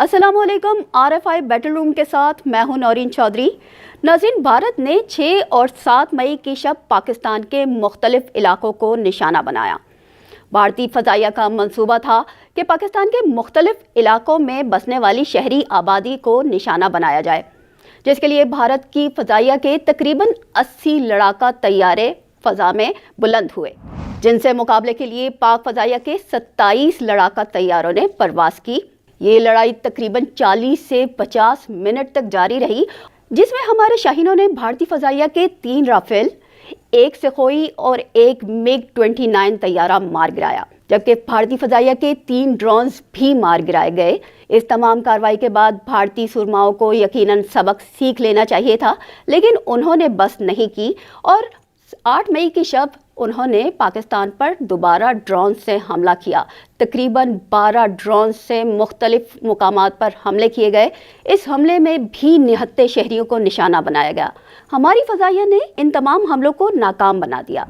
अस्सलाम वालेकुम। RFI battle room के साथ मैं हूं नौरीन चौधरी। नाज़रीन, भारत ने 6 और 7 मई की शब पाकिस्तान के मुख्तलिफ इलाकों को निशाना बनाया। भारतीय फ़ज़ाइया का मंसूबा था कि पाकिस्तान के मुख्तलिफ इलाकों में बसने वाली शहरी आबादी को निशाना बनाया जाए, जिसके लिए भारत की फ़ज़ाइया के तकरीबन 80 लड़ाका तैयारे फ़ज़ा में बुलंद हुए, जिनसे मुकाबले के लिए पाक फ़ज़ाइया के 27 लड़ाका तैयारों ने परवाज़ की। ये लड़ाई तकरीबन 40 से 50 मिनट तक जारी रही, जिसमें हमारे शाहीनों ने भारतीय फ़ज़ाइया के 3 राफेल, 1 सखोई और 1 MiG-29 तैयारा मार गिराया, जबकि भारतीय फ़ज़ाइया के 3 ड्रोन्स भी मार गिराए गए। इस तमाम कार्रवाई के बाद भारतीय सुरमाओं को यकीनन सबक सीख लेना चाहिए था, लेकिन उन्होंने बस नहीं की और 8 मई की शब उन्होंने पाकिस्तान पर दोबारा ड्रोन से हमला किया। तकरीबन 12 ड्रोन से मुख्तलिफ मुकामात पर हमले किए गए। इस हमले में भी निहत्ते शहरियों को निशाना बनाया गया। हमारी फ़ज़ाइया ने इन तमाम हमलों को नाकाम बना दिया।